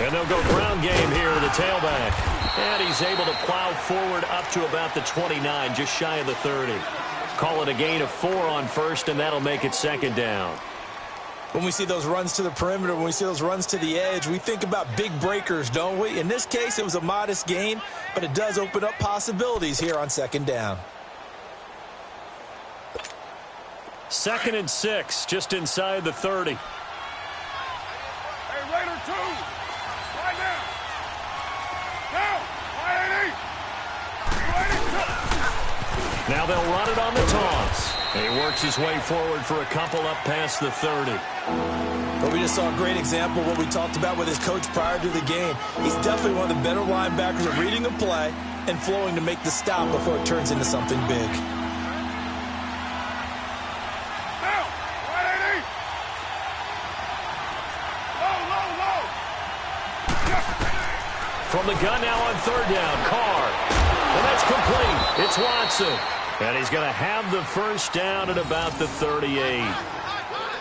And they'll go ground game here to the tailback. And he's able to plow forward up to about the 29, just shy of the 30. Call it a gain of 4 on first, and that'll make it second down. When we see those runs to the perimeter, when we see those runs to the edge, we think about big breakers, don't we? In this case, it was a modest gain, but it does open up possibilities here on second down. 2nd and 6, just inside the 30. Hey, Raider 2, right now. Now, 180. Now they'll run it on the toss. He works his way forward for a couple up past the 30. But we just saw a great example of what we talked about with his coach prior to the game. He's definitely one of the better linebackers at reading a play and flowing to make the stop before it turns into something big. Now, 180. Low. From the gun now on 3rd down, Carr. And that's complete. It's Watson. And he's going to have the first down at about the 38.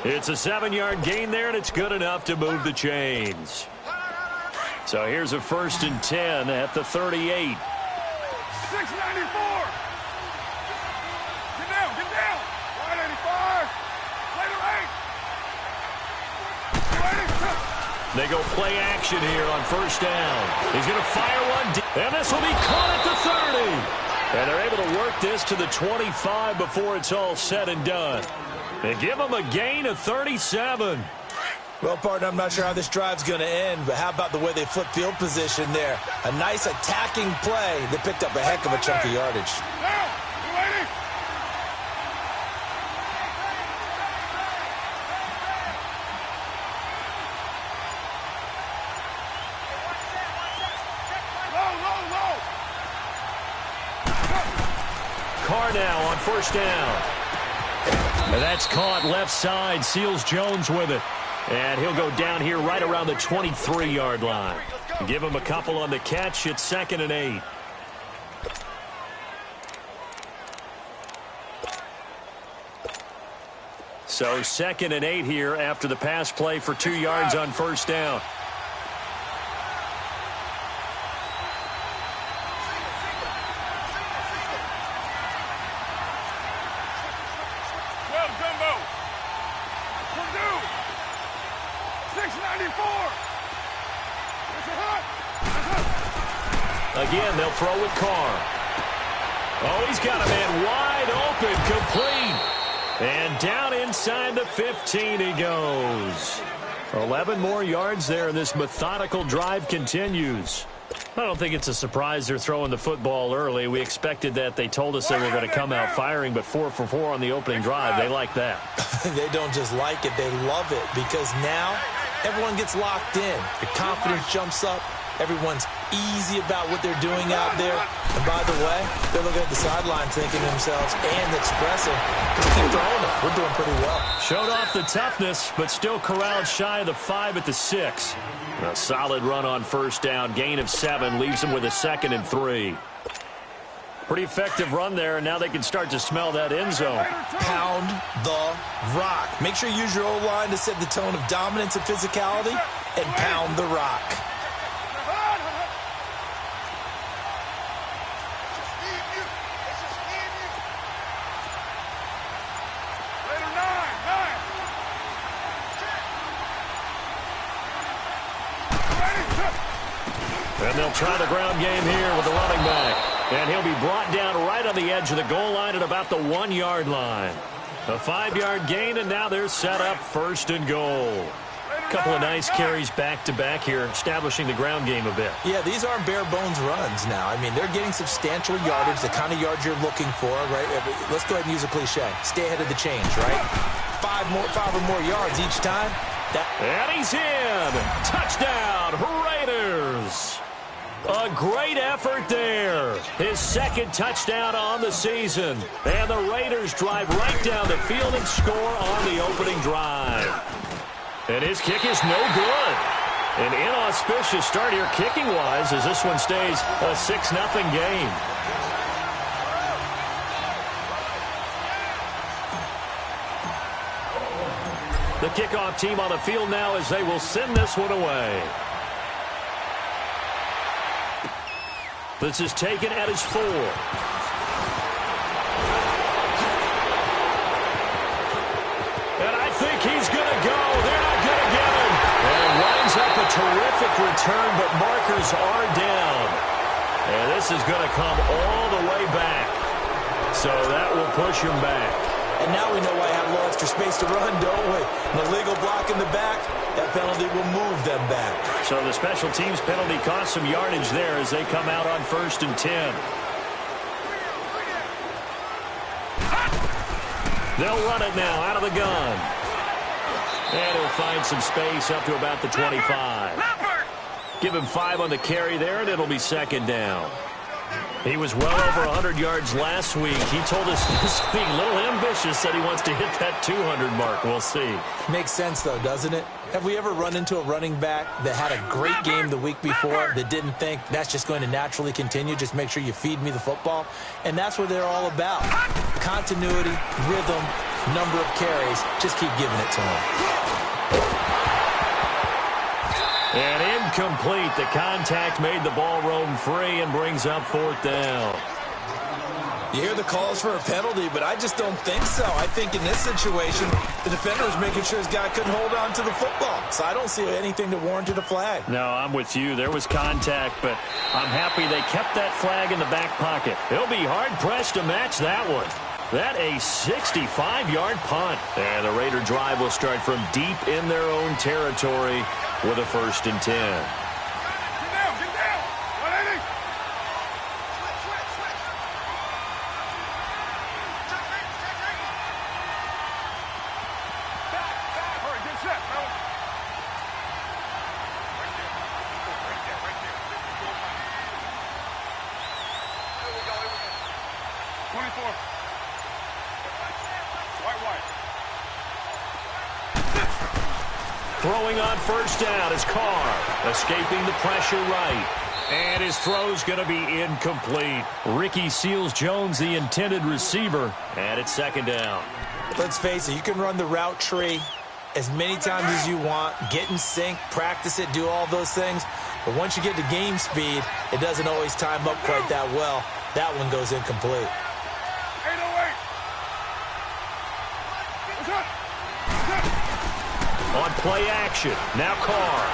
It's a 7-yard gain there, and it's good enough to move the chains. So here's a 1st and 10 at the 38. 694. Get down. 185. Later 8. They go play action here on 1st down. He's going to fire one deep, and this will be caught at the 30. And they're able to work this to the 25 before it's all said and done. They give them a gain of 37. Well, partner, I'm not sure how this drive's going to end, but how about the way they flip field position there? A nice attacking play that picked up a heck of a chunk of yardage. Now, 280. Carr now on 1st down. And that's caught left side. Seals Jones with it. And he'll go down here right around the 23-yard line. Give him a couple on the catch. It's 2nd and 8. So 2nd and 8 here after the pass play for 2 yards on 1st down. Again, they'll throw with Carr. Oh, he's got a man wide open, complete. And down inside the 15 he goes. 11 more yards there, and this methodical drive continues. I don't think it's a surprise they're throwing the football early. We expected that. They told us they were going to come out firing, but 4 for 4 on the opening drive. They like that. They don't just like it, they love it, because now everyone gets locked in. The confidence jumps up. Everyone's easy about what they're doing out there. And by the way, they're looking at the sideline thinking to themselves and expressing, just keep throwing it. We're doing pretty well. Showed off the toughness, but still corralled shy of the 5 at the 6. A solid run on 1st down. Gain of 7 leaves them with a 2nd and 3. Pretty effective run there, and now they can start to smell that end zone. Pound the rock. Make sure you use your O-line to set the tone of dominance and physicality, and pound the rock. And they'll try the ground game here with the running back. And he'll be brought down right on the edge of the goal line at about the 1-yard line. A 5-yard gain, and now they're set up 1st and goal. A couple of nice carries back-to-back here, establishing the ground game a bit. Yeah, these aren't bare-bones runs now. I mean, they're getting substantial yardage, the kind of yards you're looking for, right? Let's go ahead and use a cliche. Stay ahead of the chains, right? 5 or more yards each time. And he's in. Touchdown, Raiders. A great effort there. His 2nd touchdown on the season. And the Raiders drive right down the field and score on the opening drive. And his kick is no good. An inauspicious start here kicking-wise as this one stays a 6-0 game. The kickoff team on the field now as they will send this one away. 2nd and 10 here This is taken at his 4. And I think he's going to go. They're not going to get him. And it winds up a terrific return, but markers are down. And this is going to come all the way back. So that will push him back. And now we know why I have a little extra space to run, don't we? An illegal block in the back, that penalty will move them back. So the special teams penalty cost some yardage there as they come out on 1st and 10. They'll run it now out of the gun. And he'll find some space up to about the 25. Give him 5 on the carry there, and it'll be 2nd down. He was well over 100 yards last week. He told us this week, a little ambitious, said he wants to hit that 200 mark. We'll see. Makes sense, though, doesn't it? Have we ever run into a running back that had a great game the week before that didn't think that's just going to naturally continue? Just make sure you feed me the football. And that's what they're all about. Continuity, rhythm, number of carries. Just keep giving it to him. And incomplete. The contact made the ball roam free and brings up 4th down. You hear the calls for a penalty, but I just don't think so. I think in this situation, the defender was making sure his guy couldn't hold on to the football. So I don't see anything that warranted a flag. No, I'm with you. There was contact, but I'm happy they kept that flag in the back pocket. They'll be hard-pressed to match that one. That a 65-yard punt. And the Raider drive will start from deep in their own territory with a 1st and 10. Get down, 180. Hurry, get set, fellas. Right there. Here we go. 24. White. Throwing on 1st down is Carr, escaping the pressure right. And his throw's going to be incomplete. Ricky Seals-Jones, the intended receiver, and it's 2nd down. Let's face it, you can run the route tree as many times as you want, get in sync, practice it, do all those things. But once you get to game speed, it doesn't always time up quite that well. That one goes incomplete. 808. On play action, now Carr.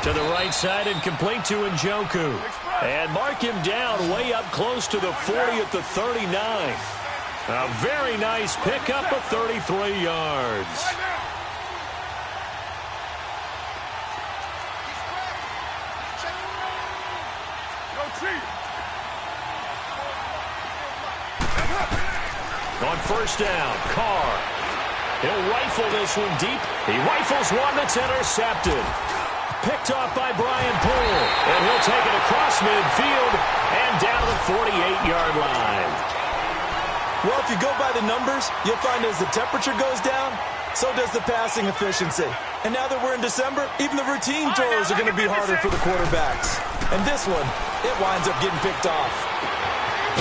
To the right side and complete to Njoku. And mark him down way up close to the 40 at the 39. A very nice pickup of 33 yards. On 1st down, Carr. He'll rifle this one deep. He rifles one that's intercepted. Picked off by Brian Poole. And he'll take it across midfield and down to the 48-yard line. Well, if you go by the numbers, you'll find as the temperature goes down, so does the passing efficiency. And now that we're in December, even the routine throws are going to be harder for the quarterbacks. And this one, it winds up getting picked off.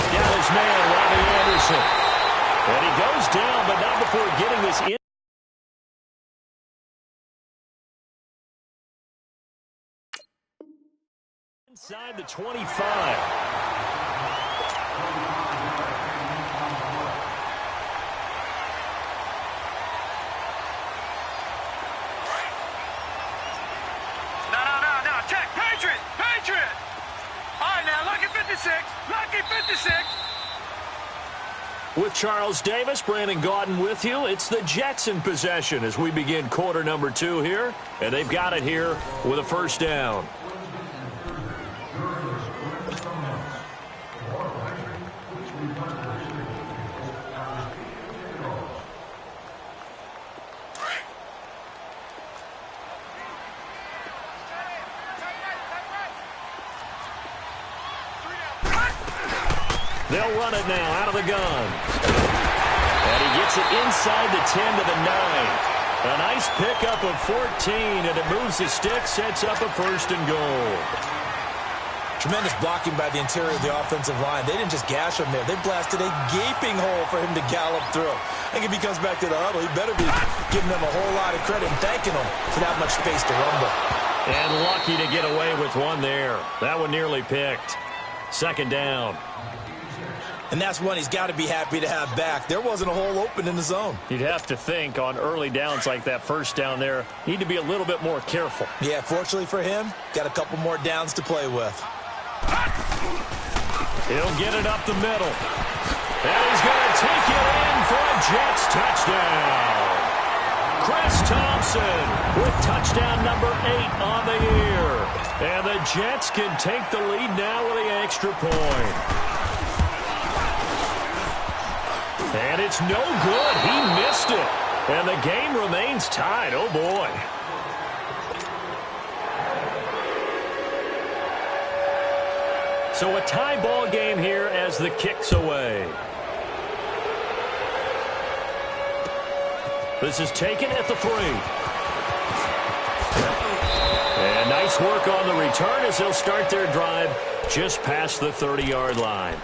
Got his man, Robbie Anderson. And he goes down, but not before getting this in. Inside the 25. No. Check. Patriot. All right, now, lucky 56. With Charles Davis, Brandon Gaudin with you. It's the Jets in possession as we begin quarter number 2 here. And they've got it here with a 1st down. They'll run it now out of the gun. And he gets it inside the 10 to the 9. A nice pickup of 14, and it moves the stick, sets up a 1st and goal. Tremendous blocking by the interior of the offensive line. They didn't just gash him there. They blasted a gaping hole for him to gallop through. I think if he comes back to the huddle, he better be giving them a whole lot of credit and thanking them for that much space to rumble. And lucky to get away with one there. That one nearly picked. Second down. And that's one he's got to be happy to have back. There wasn't a hole open in the zone. You'd have to think on early downs like that first down there, need to be a little bit more careful. Yeah, fortunately for him, got a couple more downs to play with. He'll get it up the middle. And he's going to take it in for a Jets touchdown. Chris Thompson with touchdown number 8 on the year. And the Jets can take the lead now with the extra point. And it's no good. He missed it. And the game remains tied. Oh, boy. So a tie ball game here as the kick's away. This is taken at the 3. And nice work on the return as they'll start their drive just past the 30-yard line.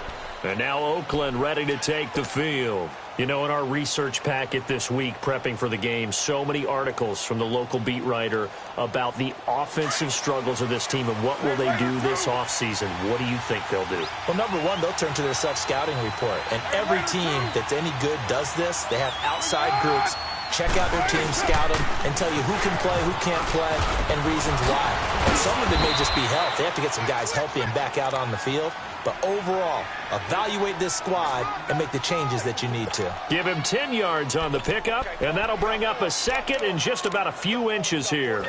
And now Oakland ready to take the field. You know, in our research packet this week, prepping for the game, so many articles from the local beat writer about the offensive struggles of this team and what will they do this offseason. What do you think they'll do? Well, number one, they'll turn to their self-scouting report. And every team that's any good does this. They have outside groups. Check out their team, scout them, and tell you who can play, who can't play, and reasons why. And some of it may just be health. They have to get some guys healthy and back out on the field. But overall, evaluate this squad and make the changes that you need to. Give him 10 yards on the pickup, and that'll bring up a second and just about a few inches here.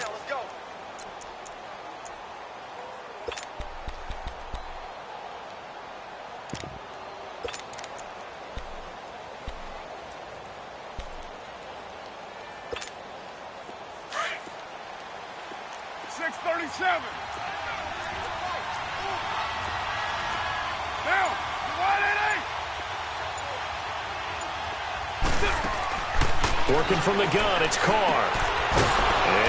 Working from the gun, it's Carr.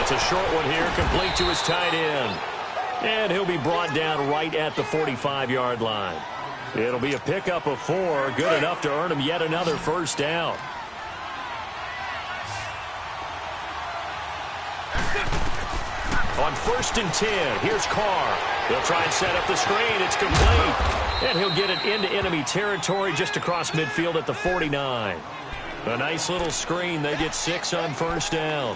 It's a short one here, complete to his tight end. And he'll be brought down right at the 45-yard line. It'll be a pickup of 4, good enough to earn him yet another first down. On 1st and 10, here's Carr. He'll try and set up the screen. It's complete. And he'll get it into enemy territory just across midfield at the 49. A nice little screen. They get 6 on first down.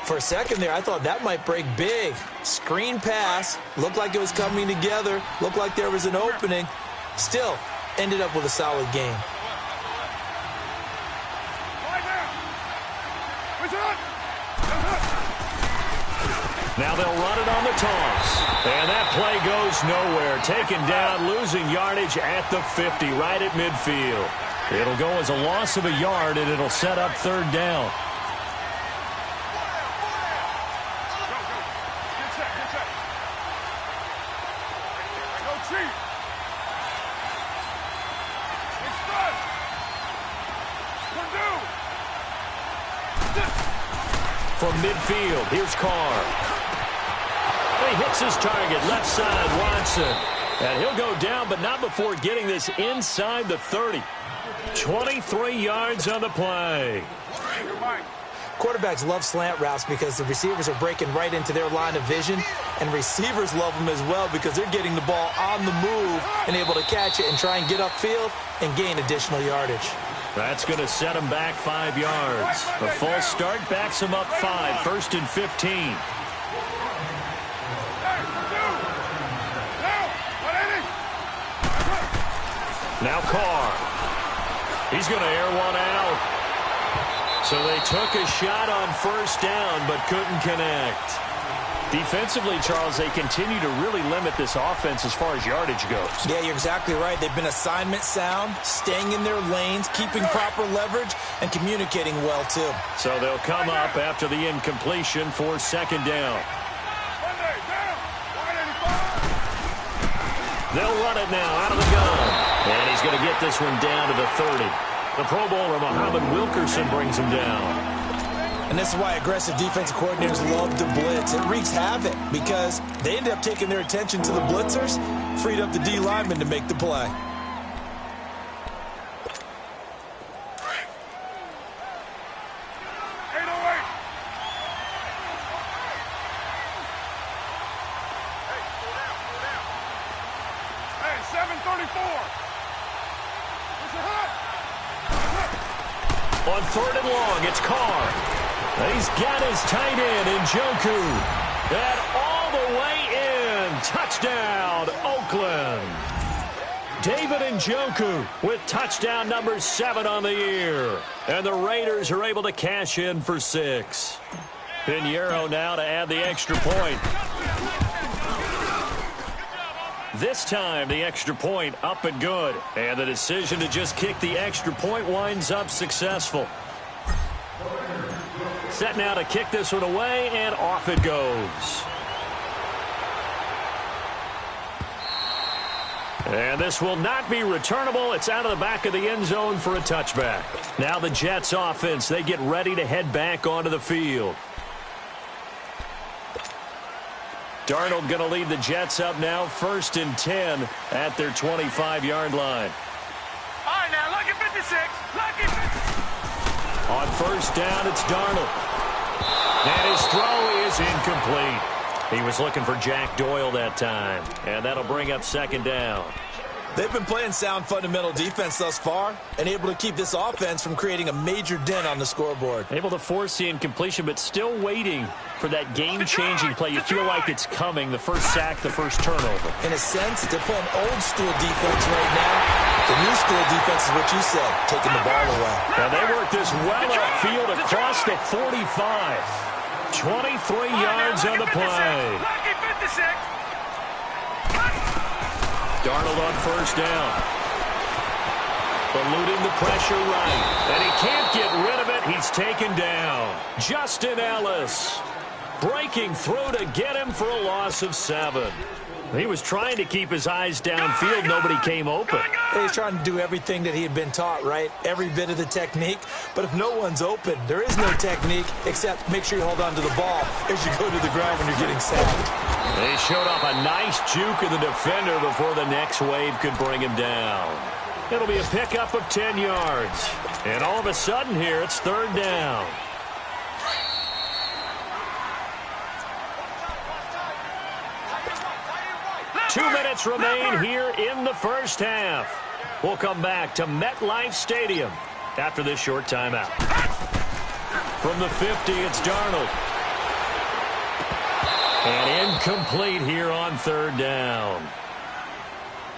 For a second there, I thought that might break big. Screen pass. Looked like it was coming together. Looked like there was an opening. Still, ended up with a solid game. Now they'll run it on the toss. And that play goes nowhere. Taken down, losing yardage at the 50, right at midfield. It'll go as a loss of a yard, and it'll set up 3rd down. From midfield, here's Carr. He hits his target, left side, Watson. And he'll go down, but not before getting this inside the 30. 23 yards on the play. Quarterbacks love slant routes because the receivers are breaking right into their line of vision, and receivers love them as well because they're getting the ball on the move and able to catch it and try and get upfield and gain additional yardage. That's going to set him back 5 yards. A false start backs him up 5, 1st and 15. Now Carr. He's going to air one out. So they took a shot on first down but couldn't connect. Defensively, Charles, they continue to really limit this offense as far as yardage goes. Yeah, you're exactly right. They've been assignment sound, staying in their lanes, keeping proper leverage, and communicating well, too. So they'll come up after the incompletion for 2nd down. They'll run it now out of the gun. And he's going to get this one down to the 30. The Pro Bowler, Muhammad Wilkerson, brings him down. And this is why aggressive defensive coordinators love to blitz. It wreaks havoc because they end up taking their attention to the blitzers, freed up the D lineman to make the play. On 3rd and long, it's Carr. And he's got his tight end, Njoku. And all the way in. Touchdown, Oakland. David Njoku with touchdown number 7 on the year. And the Raiders are able to cash in for 6. Pinheiro now to add the extra point. This time, the extra point up and good. And the decision to just kick the extra point winds up successful. Set now to kick this one away, and off it goes. And this will not be returnable. It's out of the back of the end zone for a touchback. Now the Jets offense, they get ready to head back onto the field. Darnold going to lead the Jets up now, 1st and 10 at their 25-yard line. All right, now, lucky 56. Lucky 56. On 1st down, it's Darnold. And his throw is incomplete. He was looking for Jack Doyle that time. And that'll bring up 2nd down. They've been playing sound fundamental defense thus far and able to keep this offense from creating a major dent on the scoreboard. Able to force the incompletion, but still waiting for that game-changing play. You feel like it's coming, the first sack, the first turnover. In a sense, they're playing old-school defense right now. The new school defense is what you said, taking the ball away. Now they work this well upfield across the 45. 23 yards on the play. Lucky 56. Darnold on 1st down. Eluding the pressure right. And he can't get rid of it. He's taken down. Justin Ellis breaking through to get him for a loss of 7. He was trying to keep his eyes downfield. Nobody came open. He's trying to do everything that he had been taught, right? Every bit of the technique. But if no one's open, there is no technique except make sure you hold on to the ball as you go to the ground when you're getting sacked. They showed off a nice juke of the defender before the next wave could bring him down. It'll be a pickup of 10 yards. And all of a sudden here, it's 3rd down. Two minutes remain here in the first half. We'll come back to MetLife Stadium after this short timeout. From the 50, it's Darnold. And incomplete here on 3rd down.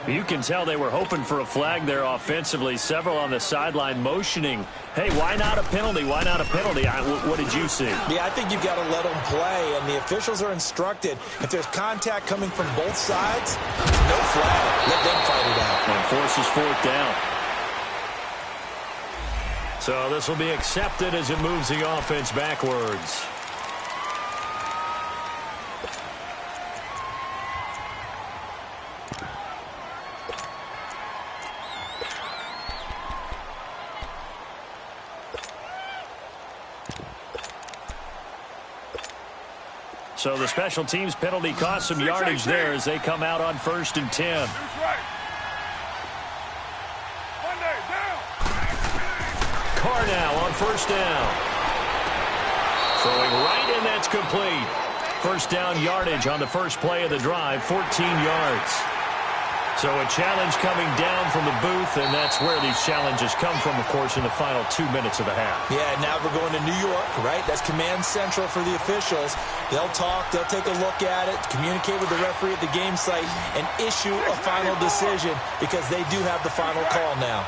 You can tell they were hoping for a flag there offensively. Several on the sideline motioning. Hey, why not a penalty? Why not a penalty? What did you see? Yeah, I think you've got to let them play, and the officials are instructed. If there's contact coming from both sides, no flag. Let them fight it out. And forces 4th down. So this will be accepted as it moves the offense backwards. So the special teams penalty cost some yardage there as they come out on 1st and 10. Carr now on 1st down. Throwing right, and that's complete. 1st down yardage on the first play of the drive, 14 yards. So a challenge coming down from the booth, and that's where these challenges come from, of course, in the final 2 minutes of the half. Yeah, now we're going to New York, right? That's command central for the officials. They'll talk, they'll take a look at it, communicate with the referee at the game site, and issue a final decision because they do have the final call now.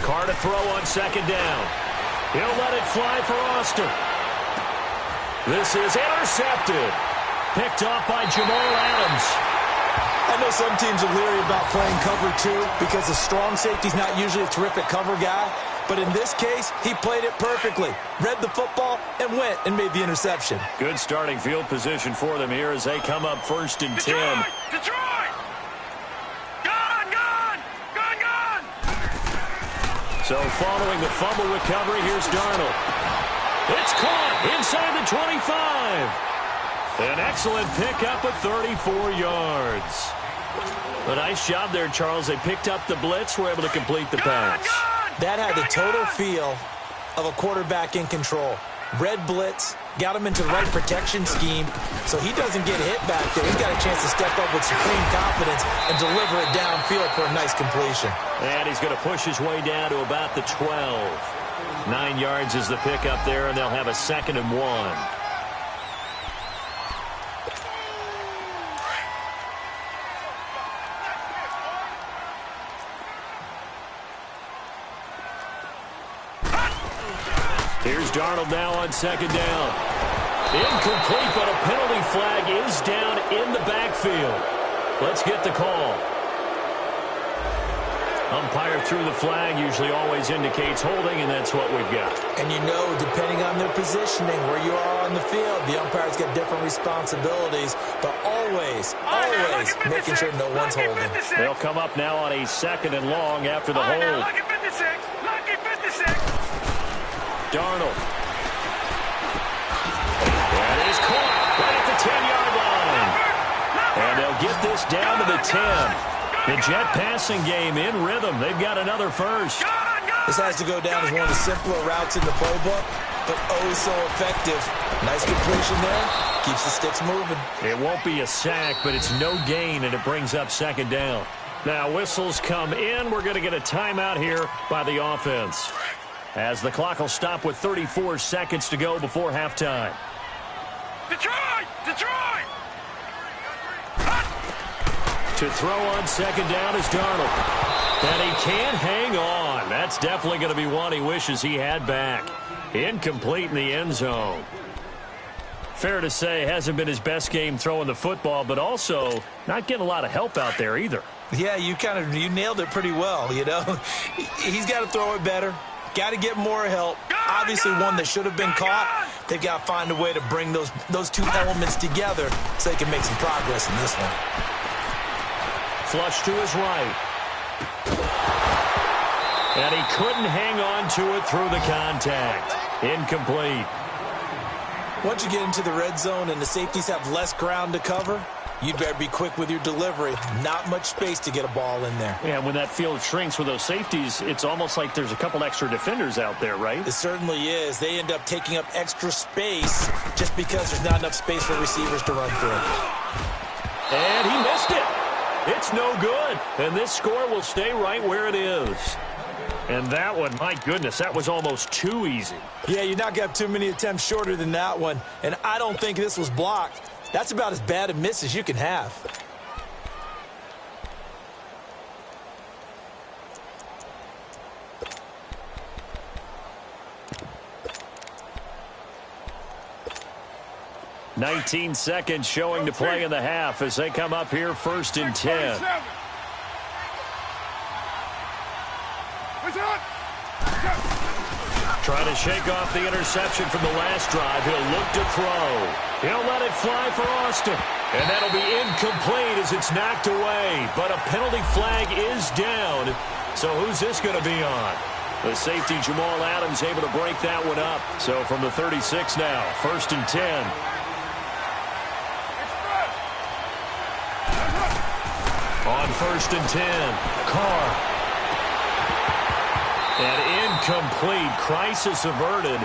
Carr to throw on 2nd down. He'll let it fly for Oster. This is intercepted. Picked off by Jamal Adams. I know some teams are leery about playing cover 2 because the strong safety's not usually a terrific cover guy. But in this case, he played it perfectly. Read the football and went and made the interception. Good starting field position for them here as they come up 1st and 10. Detroit! Gone! So following the fumble recovery, here's Darnold. It's caught inside the 25. An excellent pickup of 34 yards. A nice job there, Charles. They picked up the blitz, were able to complete the pass. That had the total feel of a quarterback in control. Read blitz, got him into the right protection scheme so he doesn't get hit back there. He's got a chance to step up with supreme confidence and deliver it downfield for a nice completion. And he's going to push his way down to about the 12. 9 yards is the pickup there, and they'll have a 2nd and 1. Here's Darnold now on 2nd down. Incomplete, but a penalty flag is down in the backfield. Let's get the call. Umpire threw the flag, usually always indicates holding, and that's what we've got. And you know, depending on their positioning, where you are on the field, the umpire's got different responsibilities, but always making sure no one's holding. They'll come up now on a 2nd and long after the hold. Lucky 56. Lucky 56. Darnold. That is caught right at the 10-yard line. And they'll get this down to the 10. The Jet passing game in rhythm. They've got another first. This has to go down as one of the simpler routes in the playbook, but oh so effective. Nice completion there. Keeps the sticks moving. It won't be a sack, but it's no gain, and it brings up 2nd down. Now whistles come in. We're going to get a timeout here by the offense, as the clock will stop with 34 seconds to go before halftime. Detroit! Detroit! To throw on 2nd down is Darnold. And he can't hang on. That's definitely going to be one he wishes he had back. Incomplete in the end zone. Fair to say, hasn't been his best game throwing the football, but also not getting a lot of help out there either. Yeah, you nailed it pretty well, you know. He's got to throw it better. Got to get more help. Obviously one that should have been caught. They've got to find a way to bring those two elements together so they can make some progress in this one. Flush to his right. And he couldn't hang on to it through the contact. Incomplete. Once you get into the red zone and the safeties have less ground to cover, you'd better be quick with your delivery. Not much space to get a ball in there. Yeah, when that field shrinks with those safeties, it's almost like there's a couple extra defenders out there, right? It certainly is. They end up taking up extra space just because there's not enough space for receivers to run through. And he missed it. It's no good. And this score will stay right where it is. And that one, my goodness, that was almost too easy. Yeah, you knock up too many attempts shorter than that one. And I don't think this was blocked. That's about as bad a miss as you can have. "19 seconds showing to play in the half as they come up here 1st and 10. Trying to shake off the interception from the last drive. He'll look to throw. He'll let it fly for Austin. And that'll be incomplete as it's knocked away. But a penalty flag is down. So who's this going to be on? The safety, Jamal Adams, able to break that one up. So from the 36 now, 1st and 10. On 1st and 10, Carr. And incomplete. Crisis averted.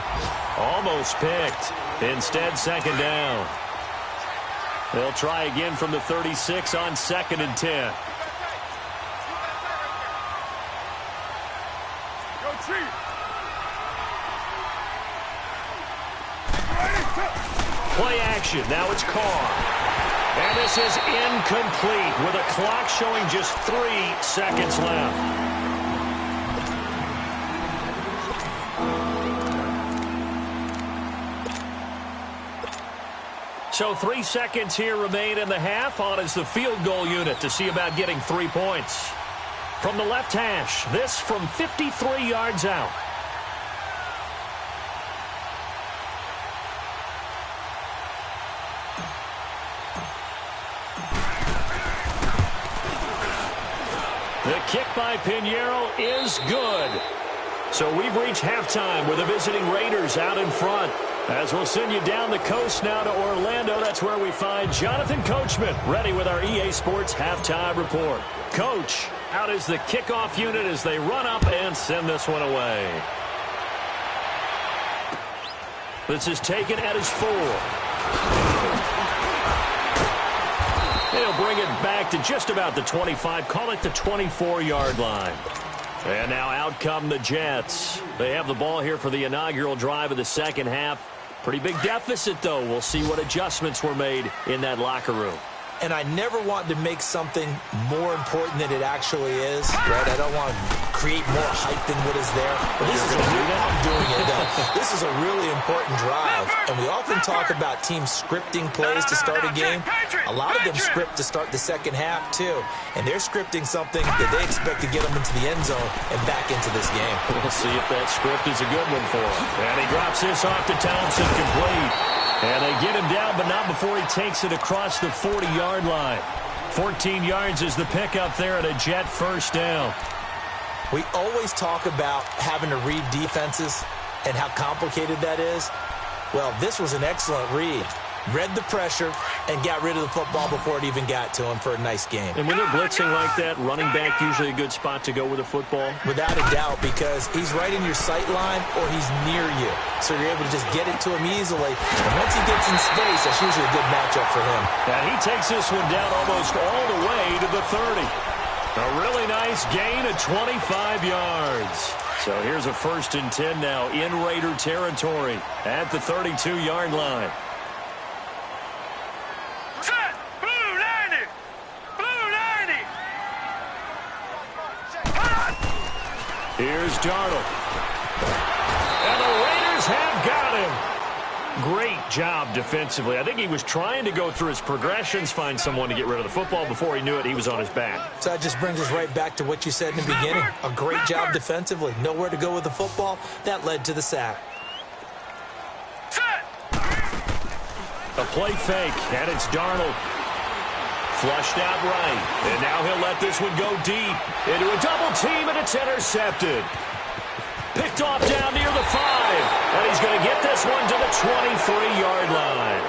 Almost picked. Instead, 2nd down. They'll try again from the 36 on 2nd and 10. Play action. Now it's Carr. And this is incomplete with a clock showing just 3 seconds left. So 3 seconds here remain in the half. On is the field goal unit to see about getting 3 points. From the left hash, this from 53 yards out. The kick by Pinheiro is good. So we've reached halftime with the visiting Raiders out in front. As we'll send you down the coast now to Orlando, that's where we find Jonathan Coachman ready with our EA Sports Halftime Report. Coach, out is the kickoff unit as they run up and send this one away. This is taken at his 4. He'll bring it back to just about the 25. Call it the 24-yard line. And now out come the Jets. They have the ball here for the inaugural drive of the second half. Pretty big deficit, though. We'll see what adjustments were made in that locker room. And I never want to make something more important than it actually is, right? I don't want to create more hype than what is there. But this is I'm doing it, though. This is a really important drive. And we often talk about teams scripting plays to start a game. A lot of them script to start the second half, too. And they're scripting something that they expect to get them into the end zone and back into this game. We'll see if that script is a good one for him. And he drops this off to Thompson, complete. And they get him down, but not before he takes it across the 40-yard line. 14 yards is the pickup there at a Jet first down. We always talk about having to read defenses and how complicated that is. Well, this was an excellent read. Read the pressure and got rid of the football before it even got to him for a nice game. And when they're blitzing like that, running back usually a good spot to go with a football? Without a doubt, because he's right in your sight line or he's near you. So you're able to just get it to him easily. And once he gets in space, that's usually a good matchup for him. And he takes this one down almost all the way to the 30. A really nice gain of 25 yards. So here's a 1st and 10 now in Raider territory at the 32-yard line. Here's Darnold. And the Raiders have got him. Great job defensively. I think he was trying to go through his progressions, find someone to get rid of the football. Before he knew it, he was on his back. So that just brings us right back to what you said in the beginning. A great job defensively. Nowhere to go with the football. That led to the sack. A play fake, and it's Darnold. Flushed out right. And now he'll let this one go deep into a double team, and it's intercepted. Picked off down near the 5. And he's going to get this one to the 23-yard line.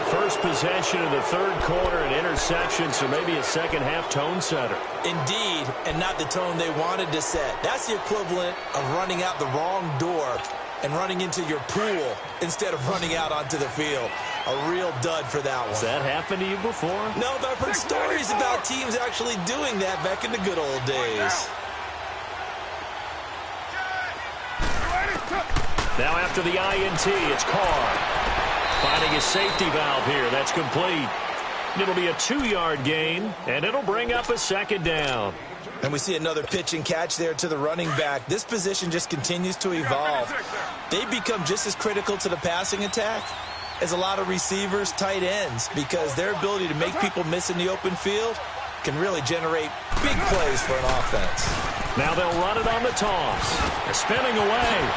First possession of the third quarter, an interception, so maybe a second-half tone setter. Indeed, and not the tone they wanted to set. That's the equivalent of running out the wrong door and running into your pool instead of running out onto the field. A real dud for that one. Has that happened to you before? No, but I've heard stories about teams actually doing that back in the good old days. Now after the INT, it's Carr. Finding a safety valve here. That's complete. It'll be a 2-yard gain, and it'll bring up a second down. And we see another pitch and catch there to the running back. This position just continues to evolve. They become just as critical to the passing attack as a lot of receivers, tight ends, because their ability to make people miss in the open field can really generate big plays for an offense. Now they'll run it on the toss. They're spinning away.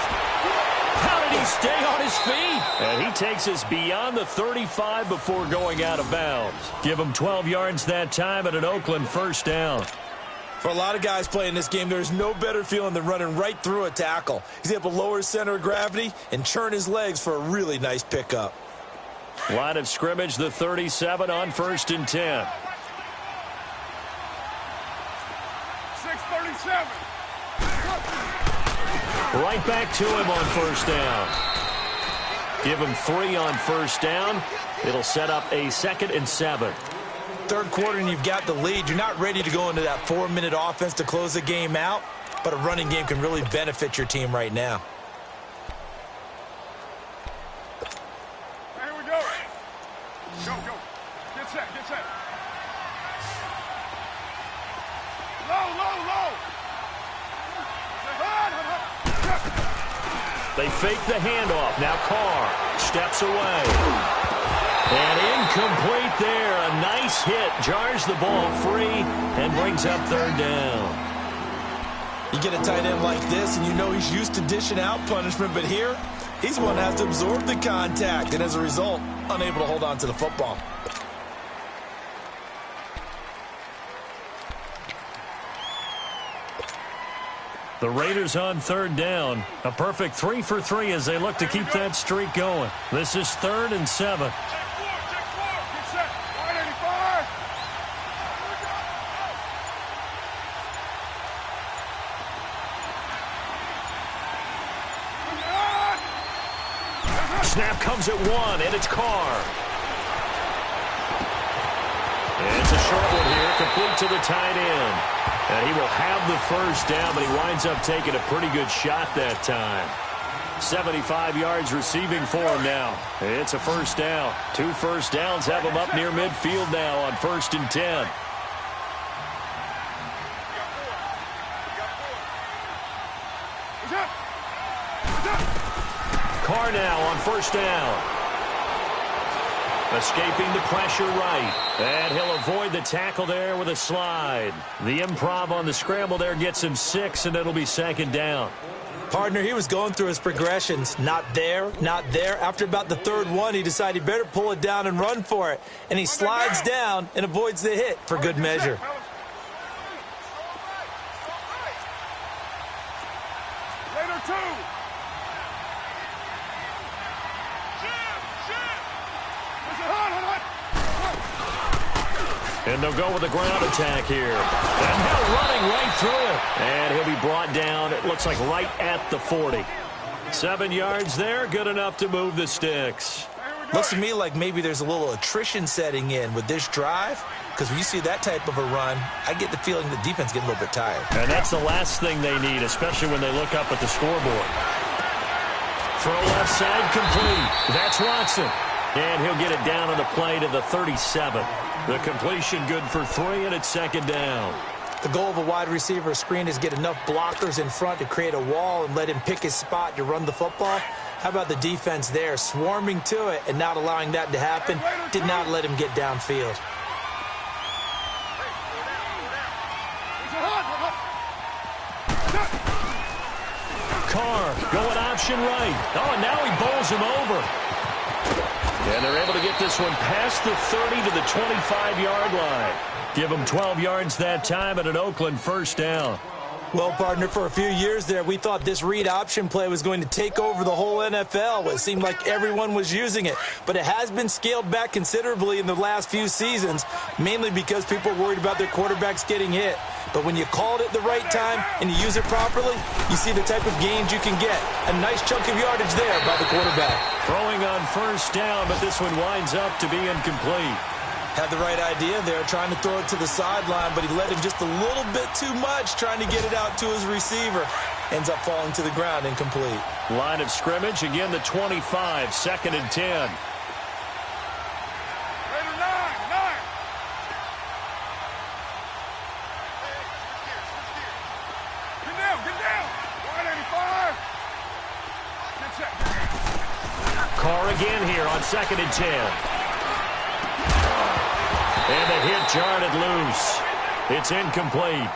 How did he stay on his feet? And he takes us beyond the 35 before going out of bounds. Give him 12 yards that time at an Oakland first down. For a lot of guys playing this game, there's no better feeling than running right through a tackle. He's able to lower his center of gravity and churn his legs for a really nice pickup. Line of scrimmage, the 37 on 1st and 10. 6:37. Right back to him on first down. Give him 3 on first down. It'll set up a 2nd and 7. Third quarter and you've got the lead. You're not ready to go into that 4-minute offense to close the game out, but a running game can really benefit your team right now. Here we go. Go, go. Get set, get set. Low, low, low. They fake the handoff. Now Carr steps away. And incomplete there. A nice hit. Jars the ball free and brings up 3rd down. You get a tight end like this, and you know he's used to dishing out punishment, but here, he's one that has to absorb the contact, and as a result, unable to hold on to the football. The Raiders on 3rd down. A perfect 3 for 3 as they look to keep that streak going. This is 3rd and 7. snap comes at 1, and it's Carr. And it's a short one here, complete to the tight end. And he will have the first down, but he winds up taking a pretty good shot that time. 75 yards receiving for him now. It's a first down. 2 first downs have him up near midfield now on 1st and 10. Carr now on 1st down. Escaping the pressure right. And he'll avoid the tackle there with a slide. The improv on the scramble there gets him 6, and it'll be 2nd down. Partner, he was going through his progressions. Not there, not there. After about the 3rd one, he decided he better pull it down and run for it. And he slides down and avoids the hit for good measure. And they'll go with a ground attack here. And Hill running right through it. And he'll be brought down, it looks like right at the 40. 7 yards there, good enough to move the sticks. Looks to me like maybe there's a little attrition setting in with this drive, because when you see that type of a run, I get the feeling the defense getting a little bit tired. And that's the last thing they need, especially when they look up at the scoreboard. Throw left side complete. That's Watson. And he'll get it down on the play to the 37. The completion good for 3, and it's 2nd down. The goal of a wide receiver screen is get enough blockers in front to create a wall and let him pick his spot to run the football. How about the defense there, swarming to it and not allowing that to happen? Did not let him get downfield. Carr going option right. Oh, and now he bowls him over. And they're able to get this one past the 30 to the 25-yard line. Give them 12 yards that time at an Oakland 1st down. Well, partner, for a few years there, we thought this read option play was going to take over the whole NFL. It seemed like everyone was using it. But it has been scaled back considerably in the last few seasons, mainly because people are worried about their quarterbacks getting hit. But when you call it at the right time and you use it properly, you see the type of gains you can get. A nice chunk of yardage there by the quarterback. Throwing on 1st down, but this one winds up to be incomplete. Had the right idea there, trying to throw it to the sideline, but he let him just a little bit too much, trying to get it out to his receiver. Ends up falling to the ground, incomplete. Line of scrimmage, again the 25, 2nd and 10. Carr again here on 2nd and 10. And the hit jarred loose. It's incomplete.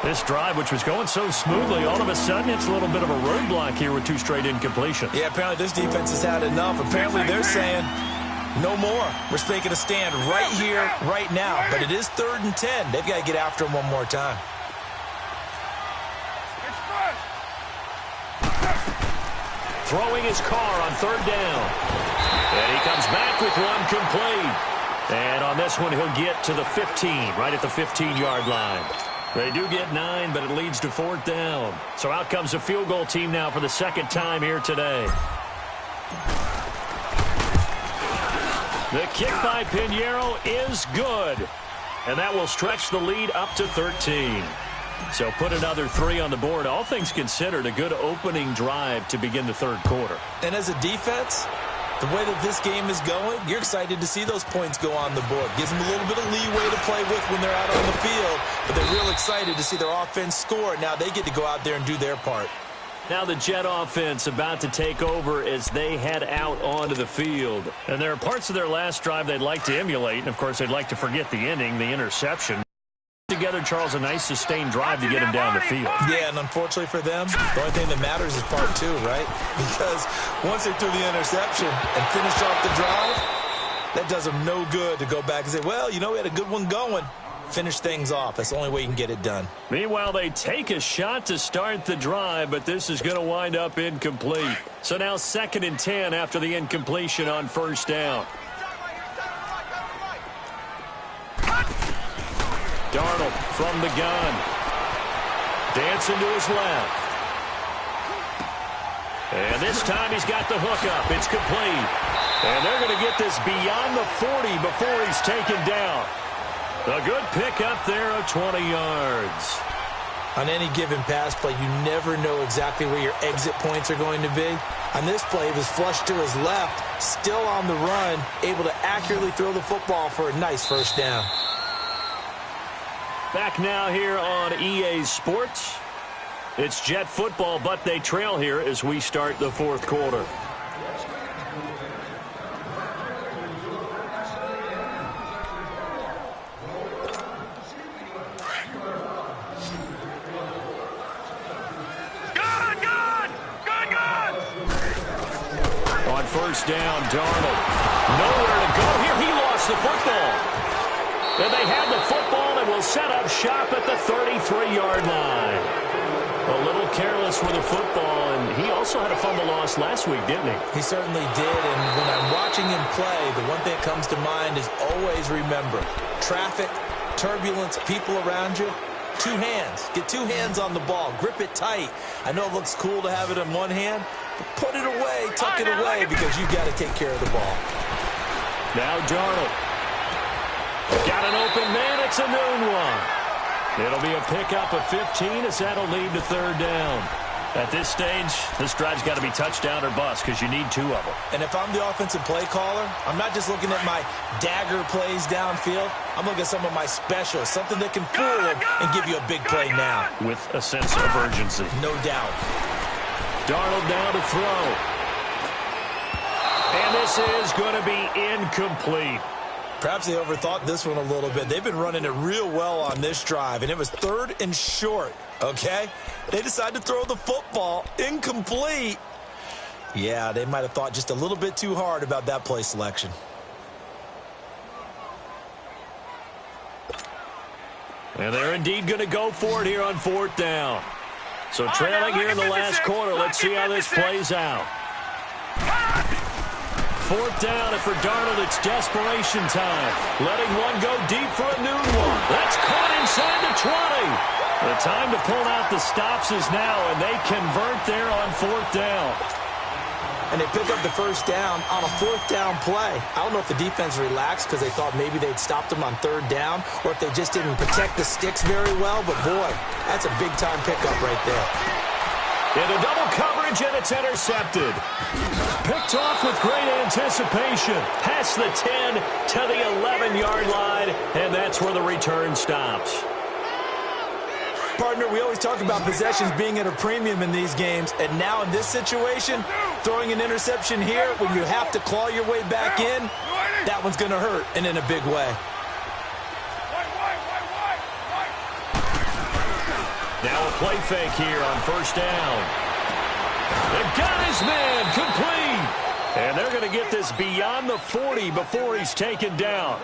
This drive, which was going so smoothly, all of a sudden it's a little bit of a roadblock here with 2 straight incompletions. Yeah, apparently this defense has had enough. Apparently they're saying, no more. We're making a stand right here, right now. But it is 3rd and 10. They've got to get after him one more time. Throwing his Carr on 3rd down. And he comes back with one complete. And on this one, he'll get to the 15, right at the 15-yard line. They do get 9, but it leads to 4th down. So out comes the field goal team now for the 2nd time here today. The kick by Pinheiro is good. And that will stretch the lead up to 13. So put another 3 on the board. All things considered, a good opening drive to begin the 3rd quarter. And as a defense, the way that this game is going, you're excited to see those points go on the board. Gives them a little bit of leeway to play with when they're out on the field, but they're real excited to see their offense score. Now they get to go out there and do their part. Now the Jet offense about to take over as they head out onto the field. And there are parts of their last drive they'd like to emulate, and of course they'd like to forget the inning, the interception. Together, Charles, a nice sustained drive to get him down the field. Yeah, and unfortunately for them, the only thing that matters is part 2, right? Because once they threw the interception and finished off the drive, that does them no good to go back and say, well, you know, we had a good one going. Finish things off. That's the only way you can get it done. Meanwhile, they take a shot to start the drive, but this is going to wind up incomplete. So now 2nd and 10 after the incompletion on 1st down. Darnold from the gun. Dancing to his left. And this time he's got the hook up. It's complete. And they're going to get this beyond the 40 before he's taken down. A good pickup there of 20 yards. On any given pass play, you never know exactly where your exit points are going to be. On this play, he was flushed to his left, still on the run, able to accurately throw the football for a nice first down. Back now here on EA Sports. It's Jet football, but they trail here as we start the fourth quarter. On first down, Darnold. Nowhere to go here. He lost the football. And they have the football and will set up shop at the 33-yard line. A little careless with the football, and he also had a fumble loss last week, didn't he? He certainly did, and when I'm watching him play, the one thing that comes to mind is always remember, traffic, turbulence, people around you, two hands. Get two hands on the ball. Grip it tight. I know it looks cool to have it in one hand, but put it away, tuck it away, because you've got to take care of the ball. Now Darnold. Got an open man. It's a noon one. It'll be a pickup of 15 as that'll lead to third down. At this stage, this drive's got to be touchdown or bust because you need two of them. And if I'm the offensive play caller, I'm not just looking at my dagger plays downfield. I'm looking at some of my specials, something that can fool them and give you a big play now. With a sense of urgency. No doubt. Darnold down to throw. And this is going to be incomplete. Perhaps they overthought this one a little bit. They've been running it real well on this drive, and it was 3rd and short, okay? They decided to throw the football incomplete. Yeah, they might have thought just a little bit too hard about that play selection. And they're indeed going to go for it here on 4th down. So trailing here in the last quarter. Let's see how this plays out. 4th down, and for Darnold, it's desperation time. Letting one go deep for a noon one. That's caught inside the 20. The time to pull out the stops is now, and they convert there on 4th down. And they pick up the first down on a 4th down play. I don't know if the defense relaxed because they thought maybe they'd stopped them on 3rd down, or if they just didn't protect the sticks very well. But, boy, that's a big-time pickup right there. Into double coverage, and it's intercepted. Picked off with great anticipation. Past the 10 to the 11-yard line, and that's where the return stops. Partner, we always talk about possessions being at a premium in these games, and now in this situation, throwing an interception here when you have to claw your way back in, that one's going to hurt, and in a big way. Now a play fake here on first down. They've got his man complete. And they're going to get this beyond the 40 before he's taken down.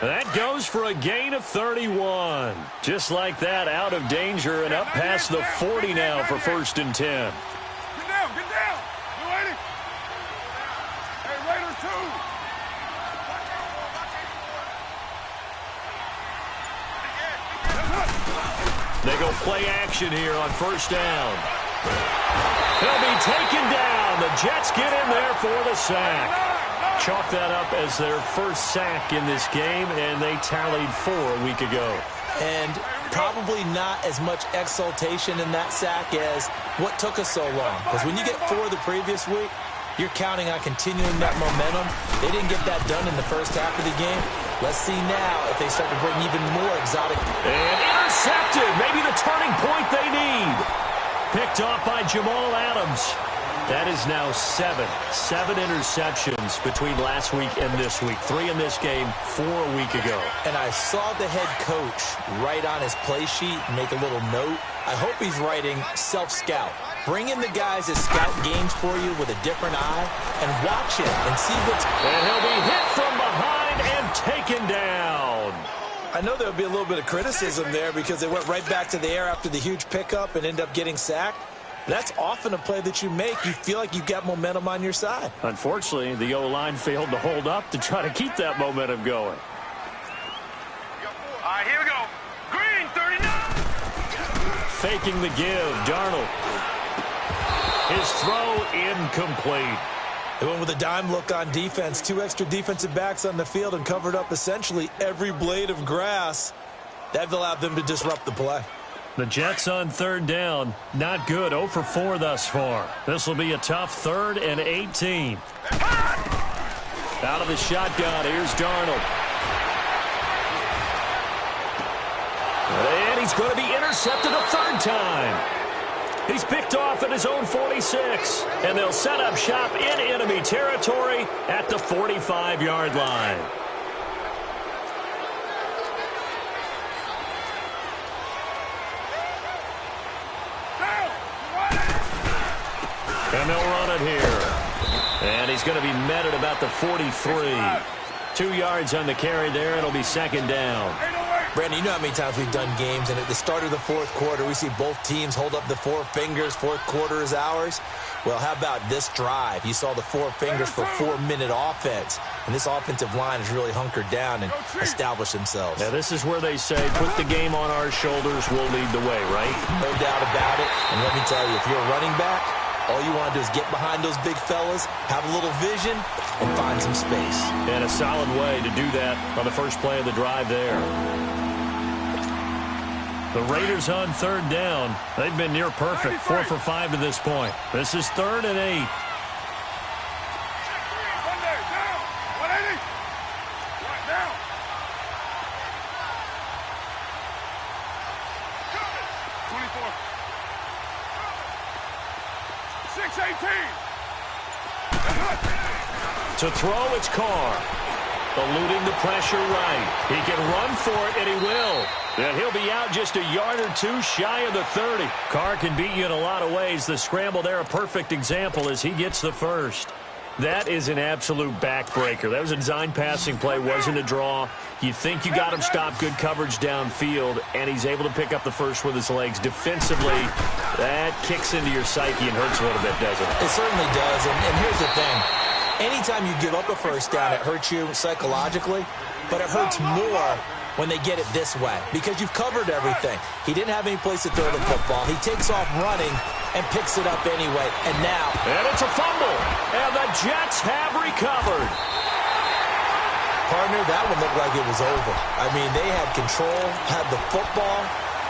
That goes for a gain of 31. Just like that, out of danger and up past the 40 now for 1st and 10. Get down, get down. You ready? Hey, Raiders 2. They go play action here on first down. He'll be taken down. The Jets get in there for the sack. Chalk that up as their first sack in this game, and they tallied 4 a week ago. And probably not as much exultation in that sack as what took us so long. Because when you get 4 the previous week, you're counting on continuing that momentum. They didn't get that done in the first half of the game. Let's see now if they start to bring even more exotic. And intercepted. Maybe the turning point they need. Picked off by Jamal Adams. That is now 7 interceptions between last week and this week. 3 in this game, 4 a week ago. And I saw the head coach write on his play sheet, make a little note. I hope he's writing self-scout. Bring in the guys that scout games for you with a different eye and watch him and see what's... And he'll be hit from behind and taken down. I know there'll be a little bit of criticism there because they went right back to the air after the huge pickup and end up getting sacked. That's often a play that you make. You feel like you've got momentum on your side. Unfortunately, the O-line failed to hold up to try to keep that momentum going. All right, here we go. Green, 39. Faking the give, Darnold. His throw incomplete. They went with a dime look on defense. 2 extra defensive backs on the field and covered up essentially every blade of grass. That allowed them to disrupt the play. The Jets on third down. Not good. 0 for 4 thus far. This will be a tough 3rd and 18. Out of the shotgun. Here's Darnold. And he's going to be intercepted a 3rd time. He's picked off at his own 46. And they'll set up shop in enemy territory at the 45-yard line. And they'll run it here. And he's going to be met at about the 43. 2 yards on the carry there. It'll be 2nd down. Brandon, you know how many times we've done games, and at the start of the 4th quarter, we see both teams hold up the 4 fingers. 4th quarter is ours. Well, how about this drive? You saw the 4 fingers for 4-minute offense, and this offensive line has really hunkered down and established themselves. Now, this is where they say, put the game on our shoulders, we'll lead the way, right? No doubt about it. And let me tell you, if you're a running back, all you want to do is get behind those big fellas, have a little vision, and find some space. And a solid way to do that on the first play of the drive there. The Raiders on 3rd down. They've been near perfect. 4 for 5 to this point. This is 3rd and 8. To throw, it's Carr. Eluding the pressure right. He can run for it, and he will. And he'll be out just a yard or 2 shy of the 30. Carr can beat you in a lot of ways. The scramble there, a perfect example as he gets the first. That is an absolute backbreaker. That was a design passing play, wasn't a draw. You think you got him stopped, good coverage downfield, and he's able to pick up the first with his legs. Defensively, that kicks into your psyche and hurts a little bit, doesn't it? It certainly does, and here's the thing. Anytime you give up a first down, it hurts you psychologically, but it hurts more when they get it this way because you've covered everything. He didn't have any place to throw the football. He takes off running and picks it up anyway, and now... And it's a fumble, and the Jets have recovered. Partner, that one looked like it was over. I mean, they had control, had the football,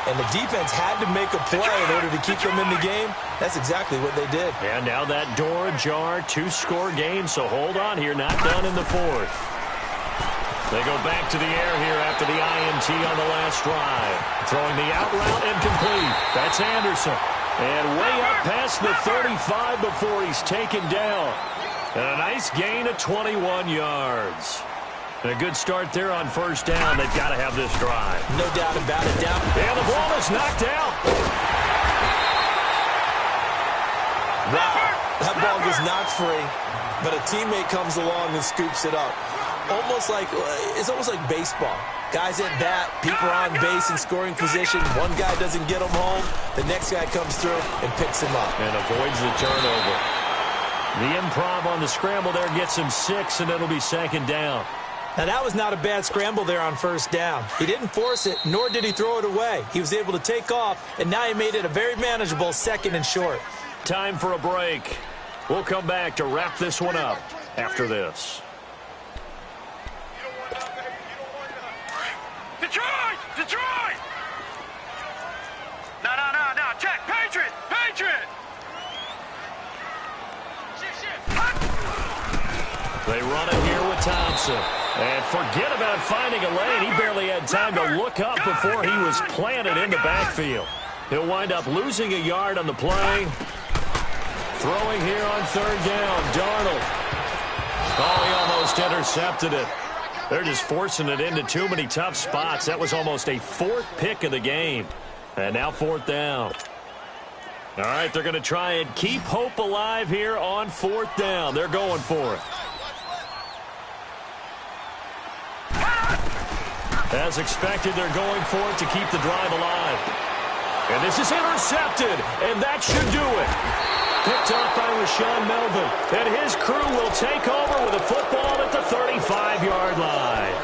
and the defense had to make a play in order to keep them in the game. That's exactly what they did. And now that door ajar, 2-score game, so hold on here, not done in the 4th. They go back to the air here after the INT on the last drive. Throwing the out route incomplete. That's Anderson. And way up past the 35 before he's taken down. And a nice gain of 21 yards. And a good start there on first down. They've got to have this drive. No doubt about it. Down. And the ball is knocked out. Wow. That ball was knocked free, but a teammate comes along and scoops it up. It's almost like baseball. Guys at bat, people are on base in scoring position. One guy doesn't get him home. The next guy comes through and picks him up. And avoids the turnover. The improv on the scramble there gets him 6, and it'll be 2nd down. Now, that was not a bad scramble there on first down. He didn't force it, nor did he throw it away. He was able to take off, and now he made it a very manageable 2nd and short. Time for a break. We'll come back to wrap this one up after this. Detroit! Detroit! No. Check. Patriot! They run it here with Thompson. And forget about finding a lane. He barely had time to look up before he was planted in the backfield. He'll wind up losing a yard on the play. Throwing here on 3rd down, Darnold. Oh, he almost intercepted it. They're just forcing it into too many tough spots. That was almost a 4th pick of the game. And now 4th down. All right, they're going to try and keep hope alive here on 4th down. They're going for it. As expected, they're going for it to keep the drive alive. And this is intercepted, and that should do it. Picked up by Rashawn Melvin. And his crew will take over with a football at the 35-yard line.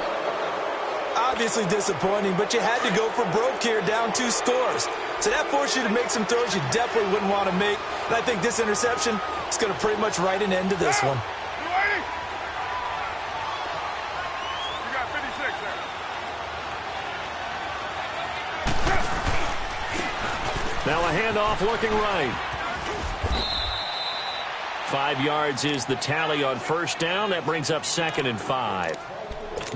I'll obviously disappointing, but you had to go for broke here, down 2 scores. So that forced you to make some throws you definitely wouldn't want to make. And I think this interception is going to pretty much write an end to this one. You got 56 there. Now a handoff looking right. 5 yards is the tally on first down. That brings up 2nd and 5.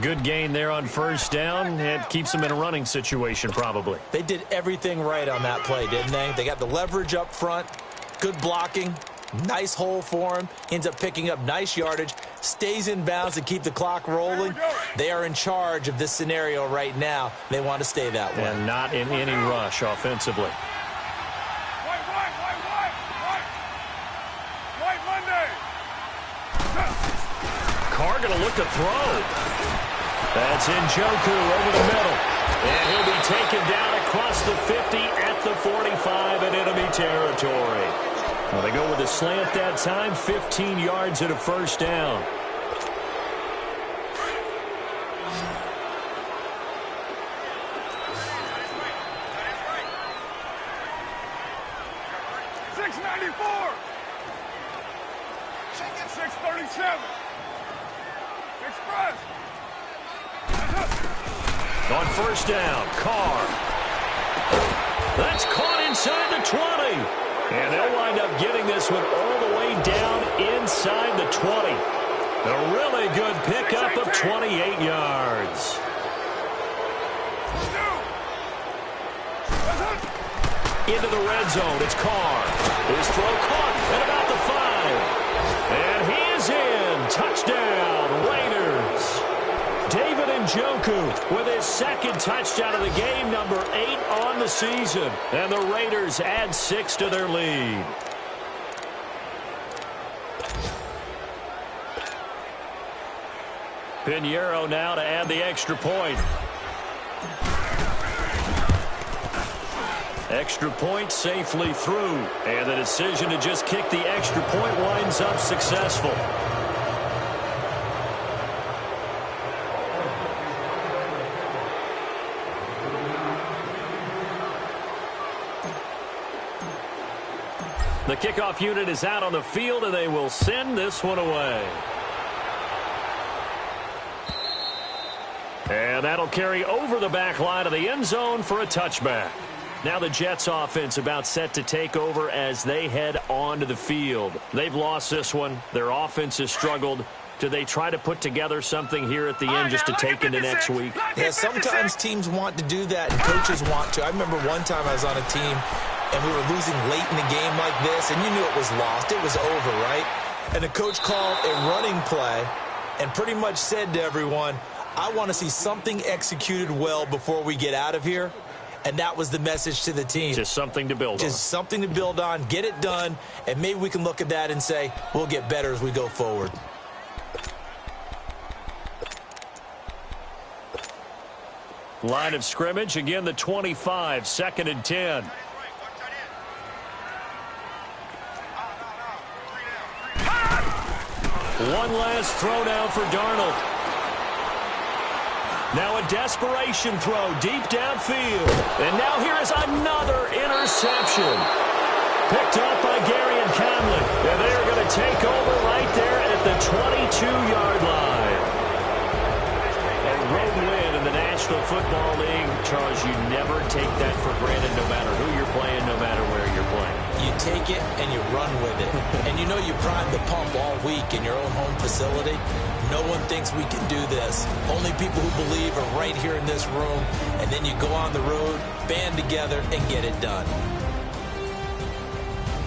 Good gain there on first down. It keeps them in a running situation probably. They did everything right on that play, didn't they? They got the leverage up front, good blocking, nice hole for him, ends up picking up nice yardage, stays in bounds to keep the clock rolling. They are in charge of this scenario right now. They want to stay that way. And not in any rush offensively. Carr going to look to throw. That's Njoku over the middle. And he'll be taken down across the 50 at the 45 in enemy territory. Well, they go with a slant that time, 15 yards and a first down. On first down, Carr. That's caught inside the 20. And they'll wind up getting this one all the way down inside the 20. A really good pickup of 28 yards. Into the red zone, it's Carr. His throw caught at about the 5. And he is in. Touchdown, Raiders. David Njoku with his 2nd touchdown of the game, number 8 on the season. And the Raiders add 6 to their lead. Pinheiro now to add the extra point. Extra point safely through. And the decision to just kick the extra point winds up successful. The kickoff unit is out on the field, and they will send this one away. And that'll carry over the back line of the end zone for a touchback. Now the Jets offense about set to take over as they head onto the field. They've lost this one. Their offense has struggled. Do they try to put together something here at the end just to take into next week? Yeah, sometimes teams want to do that and coaches want to. I remember one time I was on a team and we were losing late in the game like this, and you knew it was lost. It was over, right? And the coach called a running play and pretty much said to everyone, I want to see something executed well before we get out of here. And that was the message to the team. Just something to build on. Just something to build on, get it done, and maybe we can look at that and say, we'll get better as we go forward. Line of scrimmage, again the 25, 2nd and 10. One last throw down for Darnold. Now a desperation throw deep downfield. And now here is another interception. Picked up by Gary and Conley. And they are going to take over right there at the 22-yard line. A road win in the National Football League. Charles, you never take that for granted no matter who you're playing, no matter where you're playing. You take it and you run with it. And you know you prime the pump all week in your own home facility. No one thinks we can do this. Only people who believe are right here in this room. And then you go on the road, band together, and get it done.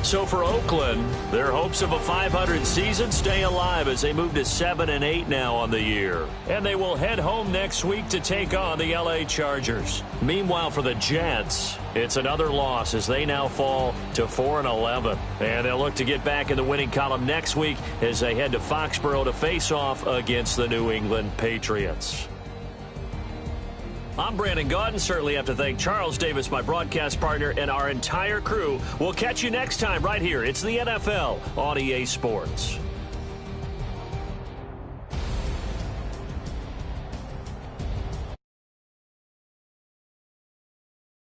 So for Oakland, their hopes of a 500 season stay alive as they move to 7-8 now on the year. And they will head home next week to take on the LA Chargers. Meanwhile, for the Jets, it's another loss as they now fall to 4-11. And they'll look to get back in the winning column next week as they head to Foxborough to face off against the New England Patriots. I'm Brandon Gaudin. Certainly have to thank Charles Davis, my broadcast partner, and our entire crew. We'll catch you next time right here. It's the NFL on EA Sports.